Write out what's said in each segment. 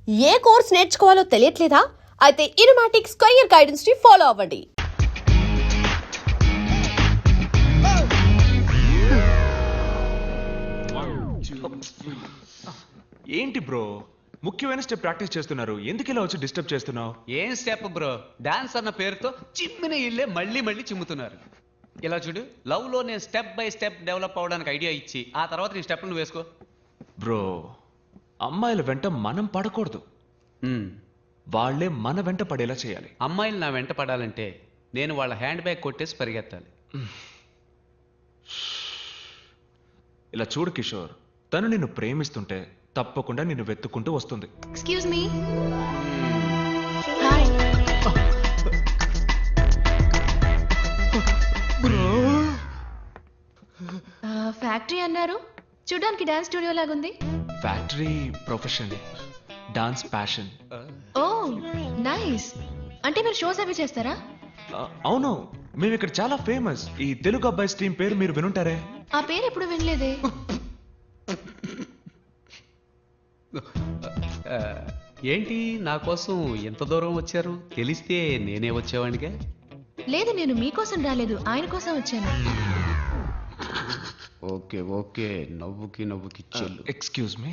ఏ course నేర్చుకోవాలో తెలియట్లేదా? అయితే ఇనుమాటిక్స్ career guidance ని follow అవ్వండి. ఏంటి బ్రో, ముఖ్యమైన స్టెప్ ప్రాక్టీస్ చేస్తున్నారు, ఎందుకు ఇలా వచ్చి డిస్టర్బ్ చేస్తున్నావు? ఏం స్టెప్ బ్రో, డాన్స్ అన్న పేరుతో చిమ్మిన ఇల్లే మళ్ళీ మళ్ళీ చిమ్ముతున్నారు. ఇలా చూడు, లవ్ లో నేను స్టెప్ బై స్టెప్ డెవలప్ అవడానికి ఐడియా ఇచ్చి ఆ తర్వాత నీ స్టెప్ నువ్వు వేసుకో. బ్రో, అమ్మాయిల వెంట మనం పడకూడదు, వాళ్లే మన వెంట పడేలా చేయాలి. అమ్మాయిలు నా వెంట పడాలంటే నేను వాళ్ళ హ్యాండ్ బ్యాగ్ కొట్టేసి పరిగెత్తాలి. ఇలా చూడు కిషోర్, తను నిన్ను ప్రేమిస్తుంటే తప్పకుండా నిన్ను వెతుక్కుంటూ వస్తుంది. Excuse me. హాయ్. ఫ్యాక్టరీ అన్నారు, చూడడానికి డాన్స్ స్టూడియో లాగుంది. Factory profession, dance passion. Oh nice. అంటే మీరు షోస్ అవి చేస్తారా? అవును, మేము ఇక్కడ చాలా ఫేమస్. ఈ తెలుగు అబ్బాయి స్ట్రీమ్ పేరు మీరు వినుంటారే? ఆ పేరు ఎప్పుడు వినలేదే. ఏంటి నా కోసం ఎంత దూరం వచ్చారు? తెలిస్తే నేనే వచ్చేవాడిగా. లేదు, నేను మీకోసం రాలేదు, ఆయన కోసం వచ్చాను. ఓకే ఓకే, నవ్వుకి నవ్వుకి చెల్లు. ఎక్స్క్యూజ్ మీ,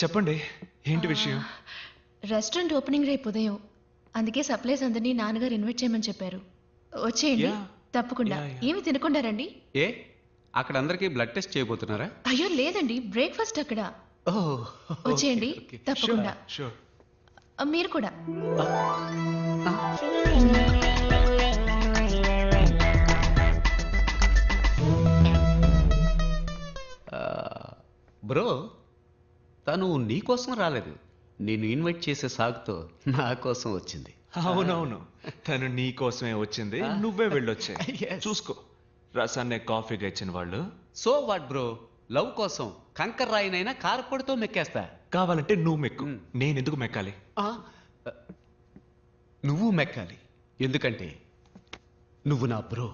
చెప్పండి ఏంటి విషయం? రెస్టారెంట్ ఓపెనింగ్ రేపు ఉదయం, అందుకే సప్లైస్ అందరినీ నాన్నగారు ఇన్వైట్ చేయమని చెప్పారు. వచ్చేయండి. Yeah. తప్పకుండా. Yeah. ఏమి తినకుండా రండి. ఏ అక్కడ అందరికీ బ్లడ్ టెస్ట్ చేయబోతున్నారా? అయ్యో లేదండి, బ్రేక్ఫాస్ట్ అక్కడ. వచ్చేయండి తప్పకుండా. Sure. మీరు కూడా. బ్రో, తను నీ కోసం రాలేదు, నేను ఇన్వైట్ చేసే సాగుతో నా కోసం వచ్చింది. అవునవును, తను నీ కోసమే వచ్చింది, నువ్వే వెళ్ళొచ్చే. Yes. చూసుకో, రసాన్నే కాఫీగా ఇచ్చిన వాళ్ళు. సో వాట్ బ్రో, లవ్ కోసం కంకర్ రాయినైనా కారపొడితో మెక్కేస్తా. కావాలంటే నువ్వు మెక్కు, నేను ఎందుకు మెక్కాలి? నువ్వు మెక్కాలి, ఎందుకంటే నువ్వు నా బ్రో.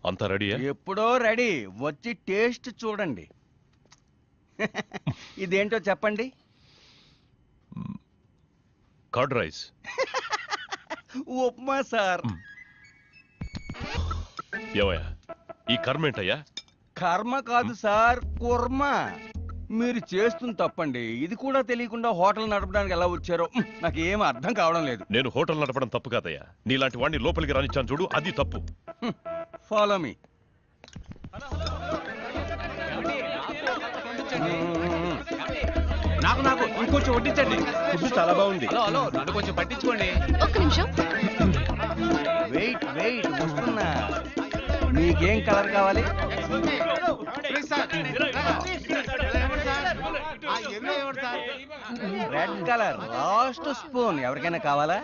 అంతా రెడీయా? ఎప్పుడో రెడీ, వచ్చి టేస్ట్ చూడండి. ఇదేంటో చెప్పండి. Curd rice. ఉప్మా సార్. ఏవయ్యా, ఈ కర్మేంటయ్యా? కర్మ కాదు సార్, కుర్మ. మీరు చేస్తుంది తప్పండి, ఇది కూడా తెలియకుండా హోటల్ నడపడానికి ఎలా వచ్చారో నాకు ఏం అర్థం కావడం లేదు. నేను హోటల్ నడపడం తప్పు కాదయ్యా, నీలాంటి వాడిని లోపలికి రానిచ్చాను చూడు, అది తప్పు. Follow me. నాకు నాకు ఇంకొంచెం వడ్డించండి. ఫుడ్ చాలా బాగుంది. హలో హలో, నన్ను కొంచెం పట్టించుకోండి. ఒక్క నిమిషం. వెయిట్ వెయిట్, వస్తున్నా. మీకేం కలర్ కావాలి? Red colour, last spoon. ఎవరికైనా కావాలా?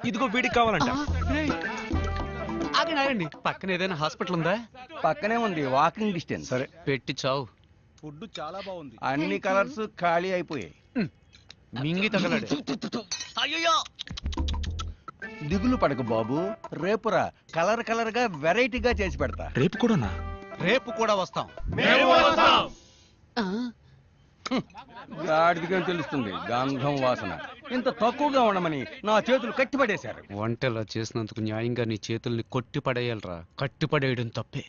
ఇదిగో వీడికి కావాలంట. ఆగండి ఆగండి, పక్కన ఏదైనా హాస్పిటల్ ఉందా? పక్కనే ఉంది, వాకింగ్ డిస్టెన్స్. సరే పెట్టి చావు. ఫుడ్ చాలా బాగుంది. అన్ని కలర్స్ ఖాళీ అయిపోయాయి. మింగి తగలడు. దిగులు పడకు బాబు, రేపురా కలర్ కలర్ గా వెరైటీగా చేసి పెడతా. రేపు కూడానా? రేపు కూడా వస్తాం. గాడిదిగా తెలుస్తుంది గంధం వాసన. ఇంత తక్కువగా ఉండమని నా చేతులు కట్టిపడేశారు. వంటలా చేసినందుకు న్యాయంగా నీ చేతుల్ని కొట్టి పడేయాలరా, కట్టి పడేయడం తప్పే.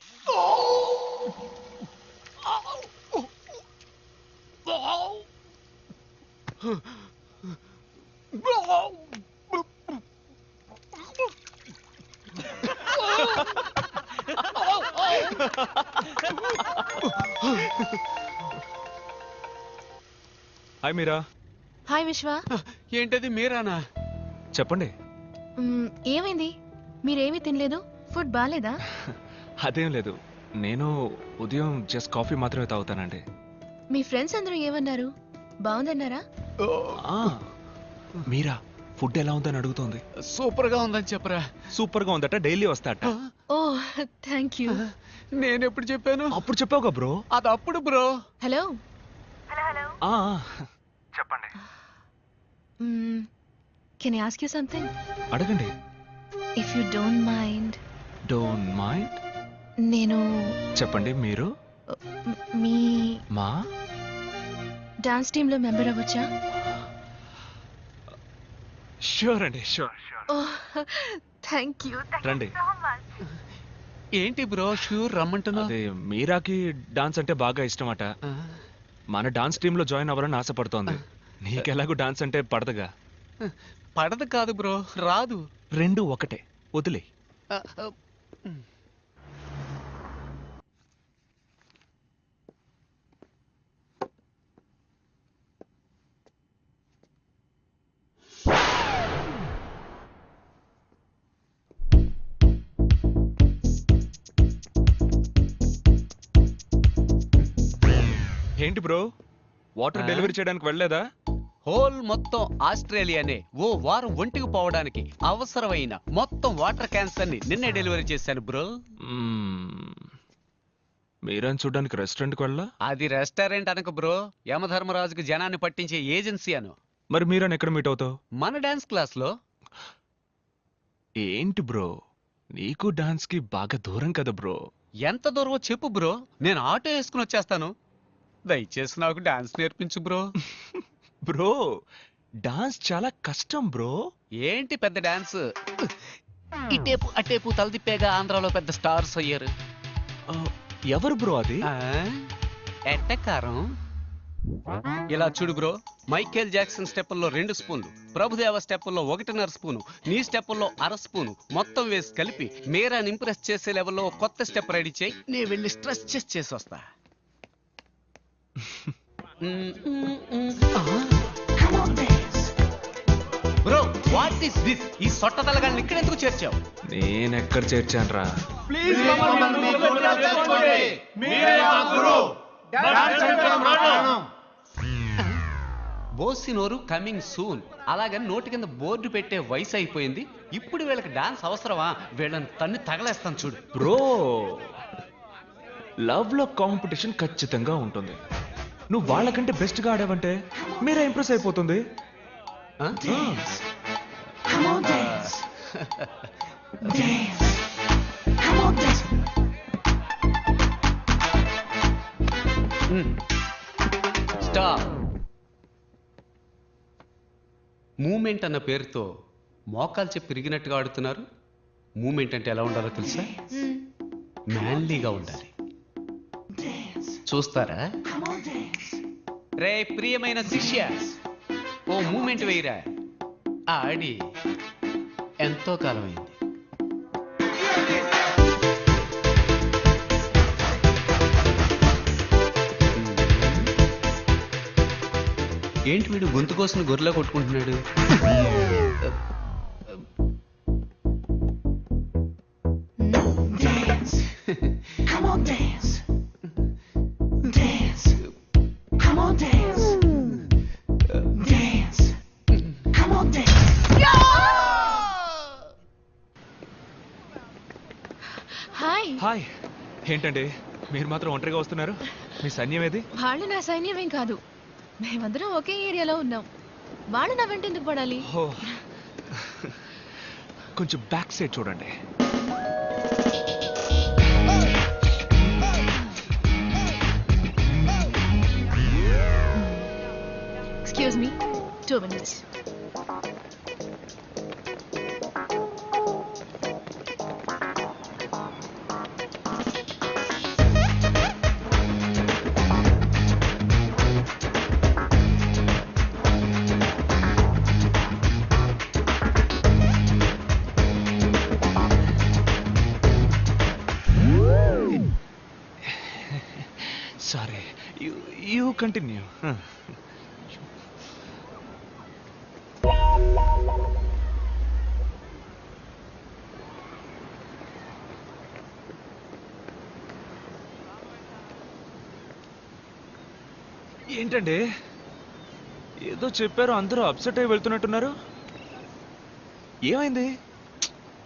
హాయ్ మీరా. హాయ్ విశ్వ. ఏంటది మీరానా? చెప్పండి. ఏమైంది? మీరేమీ తినలేదు? ఫుడ్ బాగాలేదా? అదేం లేదు, నేను ఉదయం జస్ట్ కాఫీ మాత్రమే తాగుతానండి. మీ ఫ్రెండ్స్ అందరూ ఏమన్నారు? బాగుందన్నారా? మీరా ఫుడ్ ఎలా ఉందని అడుగుతోంది. సూపర్ గా ఉందని చెప్పరా. సూపర్ గా ఉందట, డైలీ వస్తాట. Oh thank you. నేను ఎప్పుడు చెప్పాను? అప్పుడు చెప్పావుగా బ్రో. అది అప్పుడు బ్రో. హలో. చెప్పండి. Can I ask you something? అడగండి. If you don't mind. Don't mind? నేను చెప్పండి. మీరు మీ మా డాన్స్ టీంలో మెంబర్ అవ్వచ్చా? షూర్ అండి, షూర్. Thank you. రండి. ఏంటి బ్రో షూర్ రమ్మంటున్నావు? అదే మీరాకి డాన్స్ అంటే బాగా ఇష్టమట. మన డాన్స్ టీంలో జాయిన్ అవ్వాలని ఆశపడుతోంది. నీకెలాగూ డాన్స్ అంటే పడదుగా. పడదు కాదు బ్రో, రాదు. రెండు ఒకటే, వదిలే. ఏంటి బ్రో, వాటర్ డెలివరీ చేయడానికి వెళ్ళలేదా? హోల్ మొత్తం ఆస్ట్రేలియానే ఓ వారం ఒంటికి పోవడానికి అవసరమైన మొత్తం వాటర్ క్యాన్స్ అన్ని నిన్నే డెలివరీ చేశాను బ్రో. మీరని చూడడానికి రెస్టారెంట్కి వెళ్ళా? అది రెస్టారెంట్ అనక బ్రో, యమధర్మరాజుకు జనాన్ని పట్టించే ఏజెన్సీ అను. మరి మీరని ఎక్కడ మీట్ అవుతావు? మన డాన్స్ క్లాస్ లో. ఏంటి బ్రో, నీకు డాన్స్ కి బాగా దూరం కదా బ్రో. ఎంత దూరమో చెప్పు బ్రో, నేను ఆటో వేసుకుని వచ్చేస్తాను. దయచేసి నాకు డాన్స్ నేర్పించు బ్రో. బ్రో, డాన్స్ చాలా కష్టం బ్రో. ఏంటి పెద్ద డాన్స్, ఇటేపు అటేపు తలదిప్పేగా ఆంధ్రాలో పెద్ద స్టార్స్ అయ్యారు. ఎవరు బ్రో అది? ఎట్టకారం. ఇలా చూడు బ్రో, మైకేల్ జాక్సన్ స్టెప్పుల్లో 2 స్పూన్లు, ప్రభుదేవ స్టెప్పుల్లో 1.5 స్పూను, నీ స్టెప్పుల్లో 1/2 స్పూను మొత్తం వేసి కలిపి మీరాని ఇంప్రెస్ చేసే లెవెల్లో కొత్త స్టెప్ రెడీ చేయి. నేను వెళ్ళి స్ట్రెస్ చేసి వస్తా. Bro, what is this? ఈ సొట్ట తలగాన్ని ఇక్కడ ఎందుకు చేర్చావు? నేనెక్కడ చేర్చాను రా? బోసినోరు కమింగ్ సూన్ అలాగని నోటి కింద బోర్డు పెట్టే వయసు అయిపోయింది. ఇప్పుడు వీళ్ళకి డాన్స్ అవసరమా? వీళ్ళని తన్ని తగలేస్తాను చూడు. బ్రో, లవ్ లో కాంపిటీషన్ ఖచ్చితంగా ఉంటుంది. నువ్వు వాళ్ళకంటే బెస్ట్ గా ఆడావంటే మీరే ఇంప్రెస్ అయిపోతుంది. స్టాప్. మూమెంట్ అన్న పేరుతో మోకాలు చెప్పి తిరిగినట్టుగా ఆడుతున్నారు. మూమెంట్ అంటే ఎలా ఉండాలో తెలుసా? మ్యాన్లీగా ఉండాలి. చూస్తారా? రే ప్రియమైన శిష్య, ఓ మూమెంట్ వేయరా. ఆడి ఎంతో కాలమైంది. ఏంటి వీడు గొంతు కోసం గొర్రెలా కొట్టుకుంటున్నాడు? హాయ్. హాయ్. ఏంటండి మీరు మాత్రం ఒంటరిగా వస్తున్నారు? మీ సైన్యం ఏది? వాళ్ళు నా సైన్యమేం కాదు, మేమందరం ఒకే ఏరియాలో ఉన్నాం. వాళ్ళు నా వెంట ఎందుకు పడాలి? ఓ, కొంచెం బ్యాక్ సైడ్ చూడండి. Excuse me, 2 minutes. Sorry, you continue. ఏంటండి ఏదో చెప్పారు, అందరూ అప్సెట్ అయి వెళ్తున్నట్టున్నారు. ఏమైంది?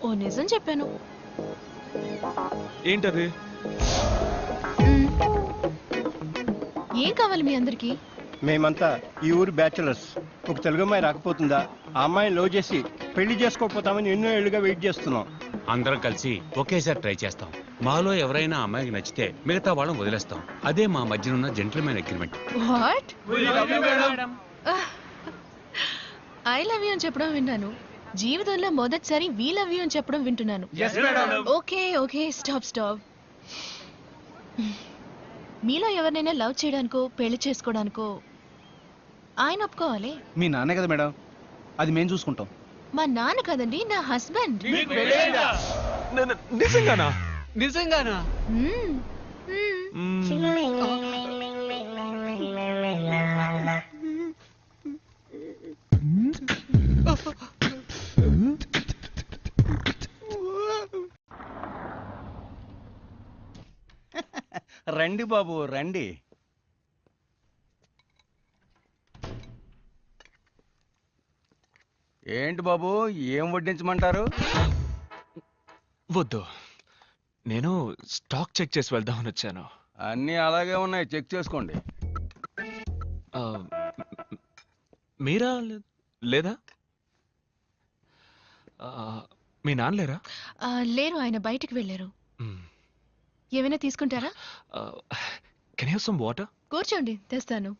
ఓ నిజం చెప్పాను. ఏంటది? ఏం కావాలి మీ అందరికి? మేమంతా ఈ ఊరు బ్యాచులర్స్. ఒక తెలుగు అమ్మాయి రాకపోతుందా? ఆ అమ్మాయిని లవ్ చేసి పెళ్లి చేసుకోకపోతామని ఎన్నో ఏళ్ళుగా వెయిట్ చేస్తున్నాం. అందరం కలిసి ఒకేసారి ట్రై చేస్తాం. మాలో ఎవరైనా అమ్మాయికి నచ్చితే మిగతా వాళ్ళని వదిలేస్తాం. అదే మా మధ్యన ఉన్న gentlemen agreement. What I love you అని చెప్పడం విన్నాను, జీవితంలో మొదటిసారి వీ లవ్ యూ అని చెప్పడం వింటున్నాను. Okay okay stop. మీలో ఎవరినైనా లవ్ చేయడానికో పెళ్లి చేసుకోవడానికో ఆయన ఒప్పుకోవాలి. మీ నాన్నే కదా మేడం, అది మేము చూసుకుంటాం. మా నాన్న కదండి, నా హస్బెండ్. నిజంగానా? నిజంగానా? మ్మ్. రండి బాబు రండి. ఏంటి బాబు, ఏం వడ్డించమంటారు? వద్దు, నేను స్టాక్ చెక్ చేసి వెళ్దామని వచ్చాను. అన్నీ అలాగే ఉన్నాయి, చెక్ చేసుకోండి. ఆ, మీరా లేదా? మీ నాన్న లేరా? లేరు, ఆయన బయటికి వెళ్ళారు. ఏమైనా తీసుకుంటారా? Can you have some water? కూర్చోండి, తెస్తాను.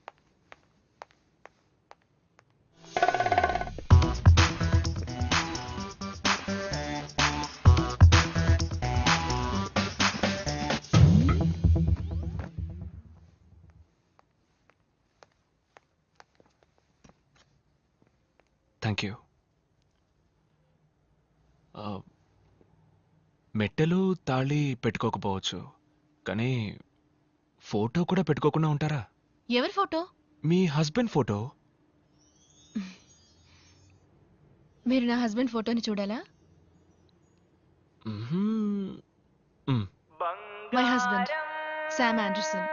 Thank you. మెట్టెలు తాళి పెట్టుకోకపోవచ్చు, కానీ ఫోటో కూడా పెట్టుకోకుండా ఉంటారా? ఎవరి ఫోటో? మీ హస్బెండ్ ఫోటో. మీరు నా హస్బెండ్ ఫోటోని చూడాలా? My husband Sam Anderson.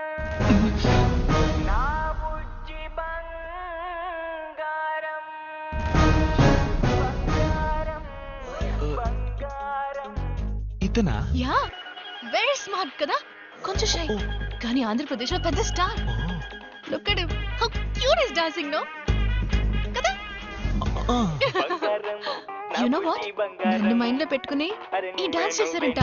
ఇతనా? యా, వెరీ స్మార్ట్ కదా, కొంచెం షై, కానీ ఆంధ్రప్రదేశ్ లో పెద్ద star. Look at him, how cute is dancing no కదా. యు నో వాట్, నన్ను మైండ్ లో పెట్టుకుని ఈ డాన్స్ చేశారంట.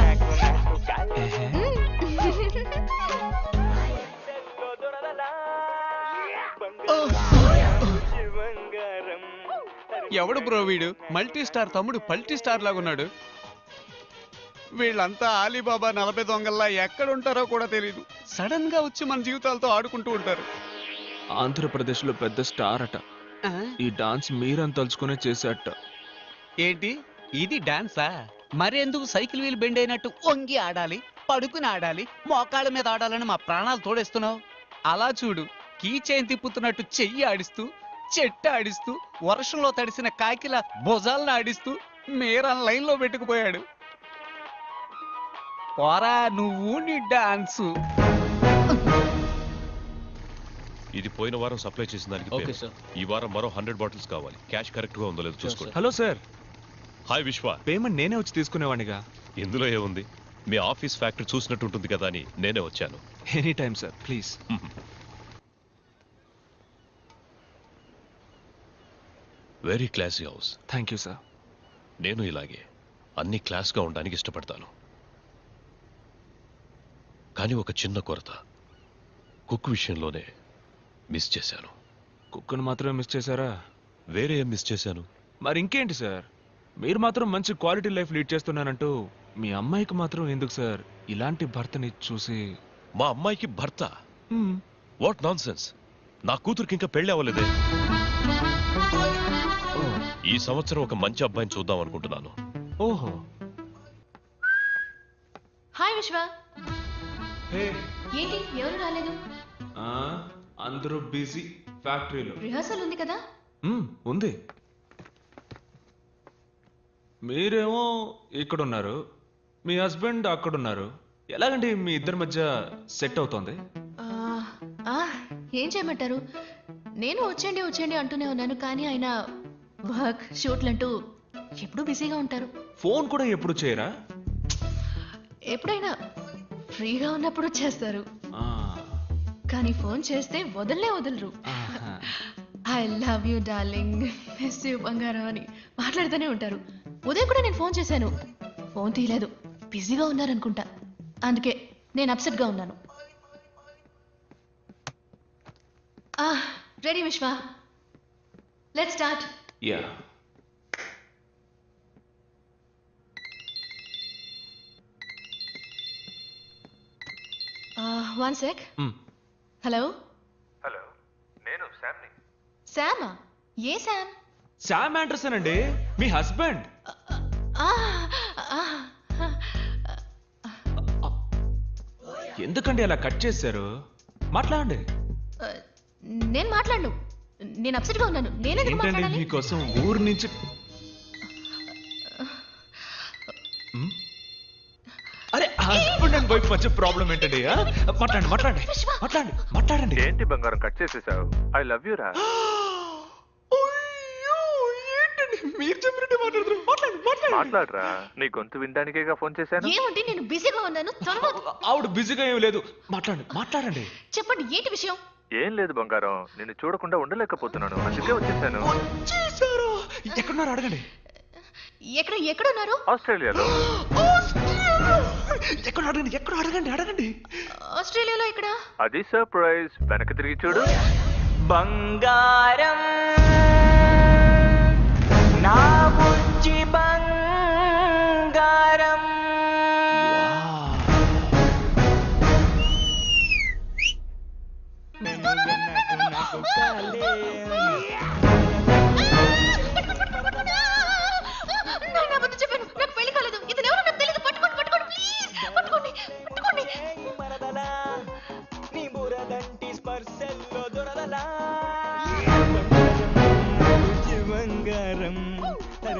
ఎవడు బ్రో వీడు? మల్టీ స్టార్ తమ్ముడు పల్టీ స్టార్ లాగా ఉన్నాడు. వీళ్ళంతా ఆలీబాబా 40 దొంగల్లా ఎక్కడ ఉంటారో కూడా తెలియదు. సడన్ గా వచ్చి మన జీవితాలతో ఆడుకుంటూ ఉంటారు. ఆంధ్రప్రదేశ్ లో పెద్ద స్టార్ అట. ఈ డాన్స్ మీరని తలుచుకునే చేసేట. ఏంటి ఇది డాన్సా? మరెందుకు సైకిల్ వీల్ బెండ్ అయినట్టు వంగి ఆడాలి, పడుకుని ఆడాలి, మోకాళ్ళ మీద ఆడాలని మా ప్రాణాలు తోడేస్తున్నావు? అలా చూడు, కీ చైన్ తిప్పుతున్నట్టు చెయ్యి ఆడిస్తూ, చెట్టు ఆడిస్తూ, వర్షంలో తడిసిన కాకిల భుజాలను ఆడిస్తూ మీరా లైన్ లో పెట్టుకుపోయాడు. పోరా నువ్వు నీ డాన్సు. ఇది పోయిన వారం సప్లై చేసిన దానికి ఓకే పేమెంట్. సార్. ఈ వారం మరో 100 బాటిల్స్ కావాలి. క్యాష్ కరెక్ట్ గా ఉందో లేదో చూసుకోండి. హలో సార్, హాయ్ విశ్వ. పేమెంట్ నేనే వచ్చి తీసుకునేవాడిగా. ఇందులో ఏముంది, మీ ఆఫీస్ ఫ్యాక్టరీ చూసినట్టు ఉంటుంది కదా అని నేనే వచ్చాను. Any time sir, please. Very classy house. Thank you sir. నేను ఇలాగే అన్ని క్లాస్ గా ఉండడానికి ఇష్టపడతాను. కానీ ఒక చిన్న కొరత, కుక్ విషయంలోనే మిస్ చేశాను. కుక్కను మాత్రమే మిస్ చేశారా? వేరే ఏం మిస్ చేశాను? మరి ఇంకేంటి సార్, మీరు మాత్రం మంచి క్వాలిటీ లైఫ్ లీడ్ చేస్తున్నానంటూ మీ అమ్మాయికి మాత్రం ఎందుకు సార్ ఇలాంటి భర్తని చూసి? మా అమ్మాయికి భర్త? What non sense. నా కూతురికి ఇంకా పెళ్లి అవ్వలేదే. ఈ సంవత్సరం ఒక మంచి అబ్బాయిని చూద్దాం అనుకుంటున్నాను. ఓహో. హాయ్ విశ్వ. ఏంటి ఎవరు రాలేదు? అందరూ బిజీ ఫ్యాక్టరీలో. రిహార్సల్ ఉంది కదా. ఉంది. మీరేమో ఇక్కడున్నారు, మీ హస్బెండ్ అక్కడున్నారు. ఎలాగండి మీ ఇద్దరి మధ్య సెట్ అవుతోంది? ఏం చేయమంటారు, నేను వచ్చేయండి వచ్చేయండి అంటూనే ఉన్నాను, కానీ ఆయన వర్క్ షూట్లు అంటూ ఎప్పుడూ బిజీగా ఉంటారు. ఫోన్ కూడా ఎప్పుడు చేయరా? ఎప్పుడైనా ఫ్రీగా ఉన్నప్పుడు చేస్తారు, కానీ ఫోన్ చేస్తే వదలరు. I love you darling, miss you బంగారం అని మాట్లాడుతూనే ఉంటారు. ఉదయం కూడా నేను ఫోన్ చేశాను, ఫోన్ తీయలేదు, బిజీగా ఉన్నారనుకుంటా. అందుకే నేను అప్సెట్ గా ఉన్నాను. రెడీ విశ్వ, let's start. Yeah one sec. Hello hello, నేను శామ్ని. శామా? ఏ శామ్? శామ్ ఆండర్సన్ అండి, మీ హస్బెండ్. ఎందుకండి అలా కట్ చేశారు? మాట్లాడండి. నేను మాట్లాడను, నేను అప్సెట్ గా ఉన్నాను. నేనెందుకు ఏంటండి మాట్లాడాలి? మీకోసం ఊరు నుంచి అరే హస్బెండ్ అండ్ వైఫ్ మధ్య ప్రాబ్లం ఏంటండి? మాట్లాడండి మాట్లాడండి మాట్లాడండి మాట్లాడండి. ఏంటి బంగారం కట్ చేసేసావు? ఐ లవ్ యూ రా. ఏంటండి మీరు చెప్పినట్టు మాట్లాడుతున్నారు? మాట్లాడండి మాట్లాడండి. మాట్లాడరా, నీ గొంతు వినడానికేగా ఫోన్ చేశాను. ఏమంటే నేను బిజీగా ఉన్నాను. త్వరగా ఆవిడ బిజీగా ఏం లేదు, మాట్లాడండి మాట్లాడండి. చెప్పండి, ఏంటి విషయం? ఏం లేదు బంగారం, నిన్ను చూడకుండా ఉండలేకపోతున్నాను, అందుకే వచ్చేసాను. వచ్చేసారు? ఎక్కడున్నారు అడగండి. ఎక్కడున్నారు? ఆస్ట్రేలియాలో. ఎక్కడ అడగండి, ఎక్కడ అడగండి అడగండి. ఆస్ట్రేలియాలో ఎక్కడ? అది సర్ప్రైజ్, వెనక్కి తిరిగి చూడు. బంగారం నా బుజ్జి బంగారం. నేను అబద్ధం చెప్పాను, నాకు పెళ్లి కాలేదు. ఇతను ఎవరో నాకు తెలియదు. పట్టుకోండి పట్టుకోండి, ప్లీజ్ పట్టుకోండి పట్టుకోండి. మరదలా నీ బురదంటి స్పర్శల్లో దొరదలా. బంగారం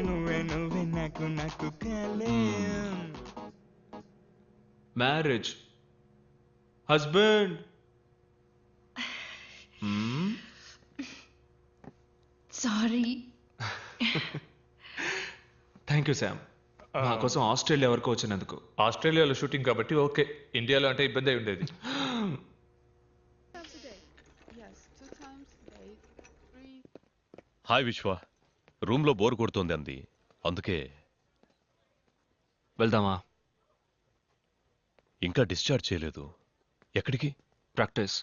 నువ్వే నువ్వే నాకు నాకు కాలేయం. Marriage, husband. Sorry. Thank you Sam, మా కోసం ఆస్ట్రేలియా వరకు వచ్చినందుకు. ఆస్ట్రేలియాలో షూటింగ్ కాబట్టి ఓకే, ఇండియాలో అంటే ఇబ్బంది అయి ఉండేది. హాయ్ విశ్వ, రూమ్లో బోర్ కొడుతోంది అంది, అందుకే. వెళ్దామా? ఇంకా డిశ్చార్జ్ చేయలేదు. ఎక్కడికి? ప్రాక్టీస్.